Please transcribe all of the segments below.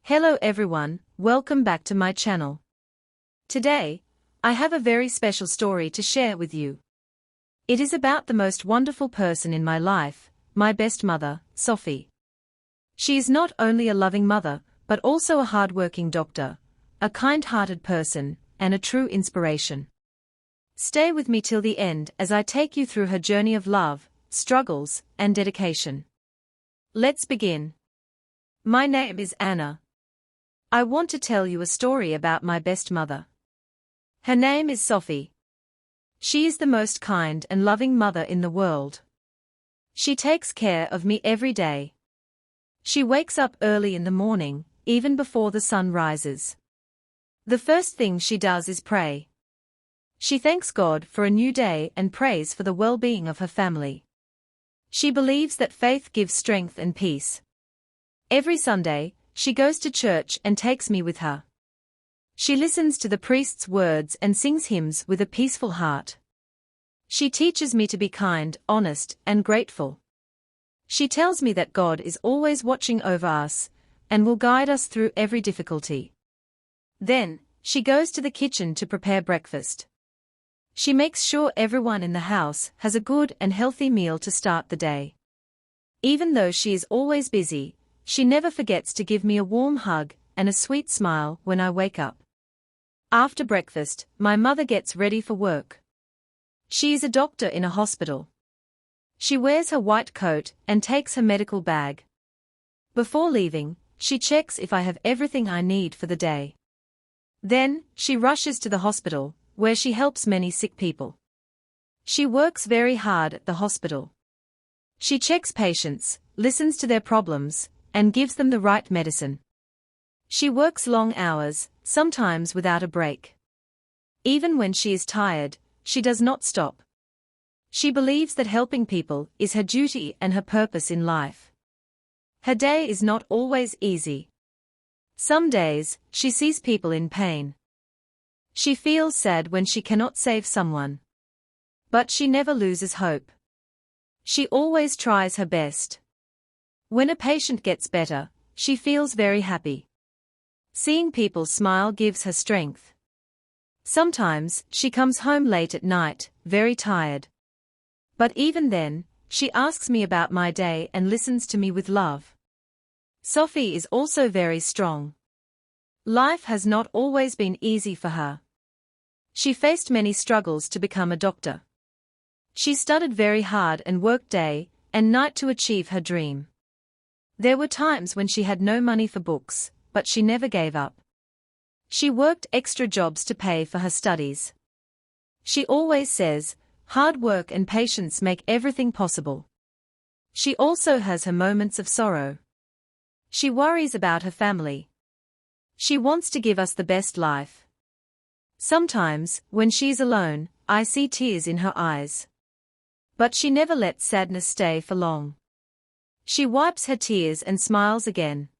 Hello everyone, welcome back to my channel. Today, I have a very special story to share with you. It is about the most wonderful person in my life, my best mother, Sophie. She is not only a loving mother, but also a hard-working doctor, a kind-hearted person, and a true inspiration. Stay with me till the end as I take you through her journey of love, struggles, and dedication. Let's begin. My name is Anna. I want to tell you a story about my best mother. Her name is Sophie. She is the most kind and loving mother in the world. She takes care of me every day. She wakes up early in the morning, even before the sun rises. The first thing she does is pray. She thanks God for a new day and prays for the well-being of her family. She believes that faith gives strength and peace. Every Sunday, she goes to church and takes me with her. She listens to the priest's words and sings hymns with a peaceful heart. She teaches me to be kind, honest, and grateful. She tells me that God is always watching over us and will guide us through every difficulty. Then, she goes to the kitchen to prepare breakfast. She makes sure everyone in the house has a good and healthy meal to start the day. Even though she is always busy, she never forgets to give me a warm hug and a sweet smile when I wake up. After breakfast, my mother gets ready for work. She is a doctor in a hospital. She wears her white coat and takes her medical bag. Before leaving, she checks if I have everything I need for the day. Then, she rushes to the hospital, where she helps many sick people. She works very hard at the hospital. She checks patients, listens to their problems, and gives them the right medicine. She works long hours, sometimes without a break. Even when she is tired, she does not stop. She believes that helping people is her duty and her purpose in life. Her day is not always easy. Some days, she sees people in pain. She feels sad when she cannot save someone. But she never loses hope. She always tries her best. When a patient gets better, she feels very happy. Seeing people smile gives her strength. Sometimes, she comes home late at night, very tired. But even then, she asks me about my day and listens to me with love. Sophie is also very strong. Life has not always been easy for her. She faced many struggles to become a doctor. She studied very hard and worked day and night to achieve her dream. There were times when she had no money for books, but she never gave up. She worked extra jobs to pay for her studies. She always says, hard work and patience make everything possible. She also has her moments of sorrow. She worries about her family. She wants to give us the best life. Sometimes, when she's alone, I see tears in her eyes. But she never lets sadness stay for long. She wipes her tears and smiles again.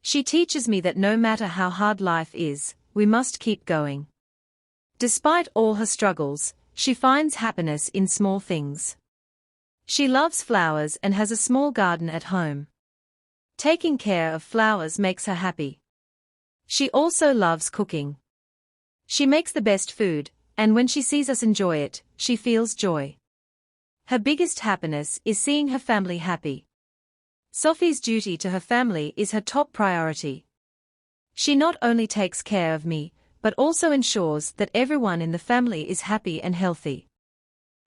She teaches me that no matter how hard life is, we must keep going. Despite all her struggles, she finds happiness in small things. She loves flowers and has a small garden at home. Taking care of flowers makes her happy. She also loves cooking. She makes the best food, and when she sees us enjoy it, she feels joy. Her biggest happiness is seeing her family happy. Sophie's duty to her family is her top priority. She not only takes care of me, but also ensures that everyone in the family is happy and healthy.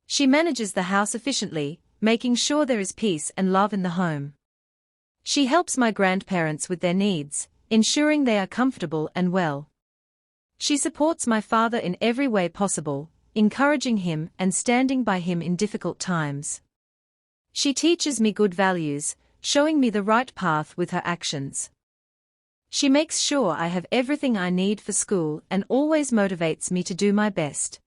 She manages the house efficiently, making sure there is peace and love in the home. She helps my grandparents with their needs, ensuring they are comfortable and well. She supports my father in every way possible, encouraging him and standing by him in difficult times. She teaches me good values, showing me the right path with her actions. She makes sure I have everything I need for school and always motivates me to do my best.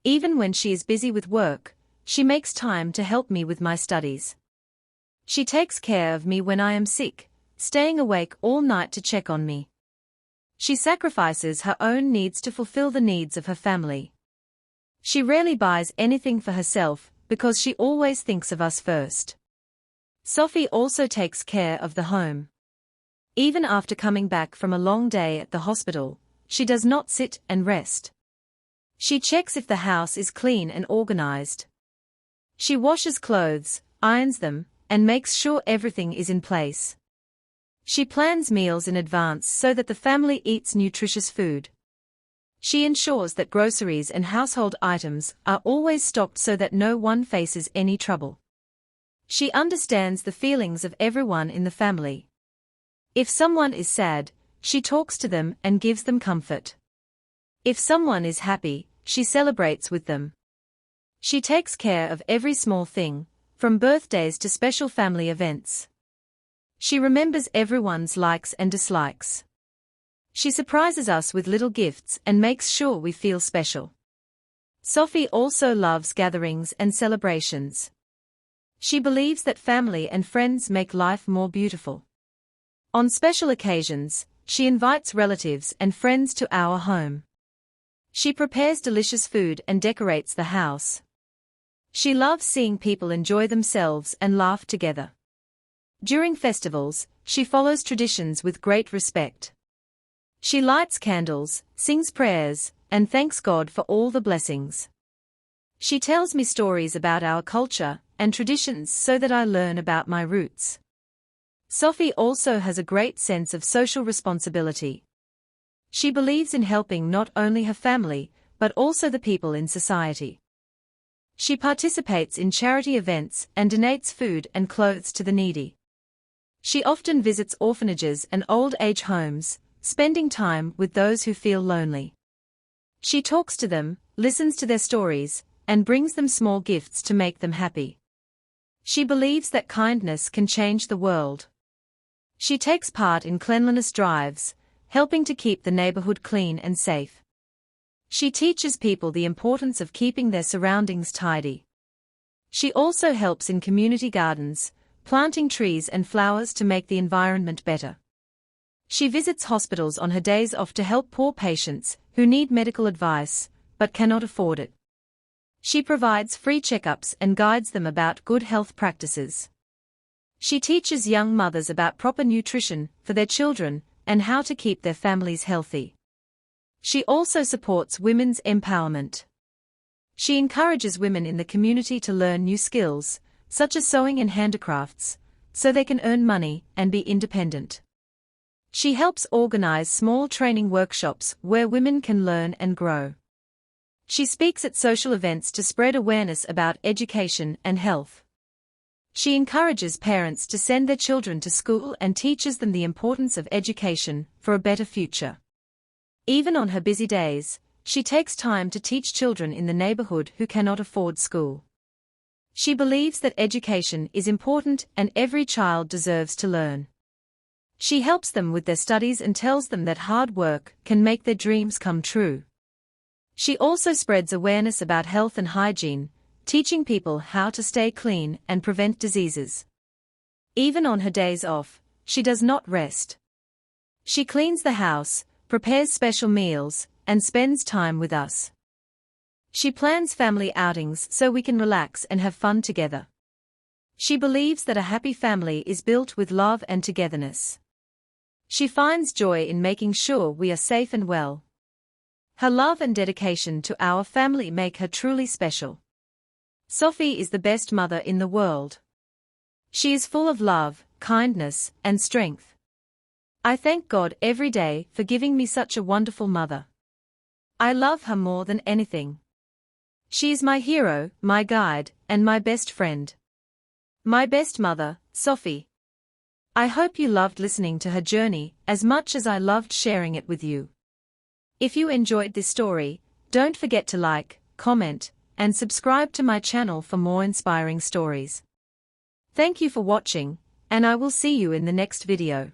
Even when she is busy with work, she makes time to help me with my studies. She takes care of me when I am sick, staying awake all night to check on me. She sacrifices her own needs to fulfill the needs of her family. She rarely buys anything for herself because she always thinks of us first. Sophie also takes care of the home. Even after coming back from a long day at the hospital, she does not sit and rest. She checks if the house is clean and organized. She washes clothes, irons them, and makes sure everything is in place. She plans meals in advance so that the family eats nutritious food. She ensures that groceries and household items are always stocked so that no one faces any trouble. She understands the feelings of everyone in the family. If someone is sad, she talks to them and gives them comfort. If someone is happy, she celebrates with them. She takes care of every small thing, from birthdays to special family events. She remembers everyone's likes and dislikes. She surprises us with little gifts and makes sure we feel special. Sophie also loves gatherings and celebrations. She believes that family and friends make life more beautiful. On special occasions, she invites relatives and friends to our home. She prepares delicious food and decorates the house. She loves seeing people enjoy themselves and laugh together. During festivals, she follows traditions with great respect. She lights candles, sings prayers, and thanks God for all the blessings. She tells me stories about our culture and traditions so that I learn about my roots. Sophie also has a great sense of social responsibility. She believes in helping not only her family, but also the people in society. She participates in charity events and donates food and clothes to the needy. She often visits orphanages and old age homes, spending time with those who feel lonely. She talks to them, listens to their stories, and brings them small gifts to make them happy. She believes that kindness can change the world. She takes part in cleanliness drives, helping to keep the neighborhood clean and safe. She teaches people the importance of keeping their surroundings tidy. She also helps in community gardens, planting trees and flowers to make the environment better. She visits hospitals on her days off to help poor patients who need medical advice but cannot afford it. She provides free checkups and guides them about good health practices. She teaches young mothers about proper nutrition for their children and how to keep their families healthy. She also supports women's empowerment. She encourages women in the community to learn new skills, such as sewing and handicrafts, so they can earn money and be independent. She helps organize small training workshops where women can learn and grow. She speaks at social events to spread awareness about education and health. She encourages parents to send their children to school and teaches them the importance of education for a better future. Even on her busy days, she takes time to teach children in the neighborhood who cannot afford school. She believes that education is important and every child deserves to learn. She helps them with their studies and tells them that hard work can make their dreams come true. She also spreads awareness about health and hygiene, teaching people how to stay clean and prevent diseases. Even on her days off, she does not rest. She cleans the house, prepares special meals, and spends time with us. She plans family outings so we can relax and have fun together. She believes that a happy family is built with love and togetherness. She finds joy in making sure we are safe and well. Her love and dedication to our family make her truly special. Sophie is the best mother in the world. She is full of love, kindness, and strength. I thank God every day for giving me such a wonderful mother. I love her more than anything. She is my hero, my guide, and my best friend. My best mother, Sophie. I hope you loved listening to her journey as much as I loved sharing it with you. If you enjoyed this story, don't forget to like, comment, and subscribe to my channel for more inspiring stories. Thank you for watching, and I will see you in the next video.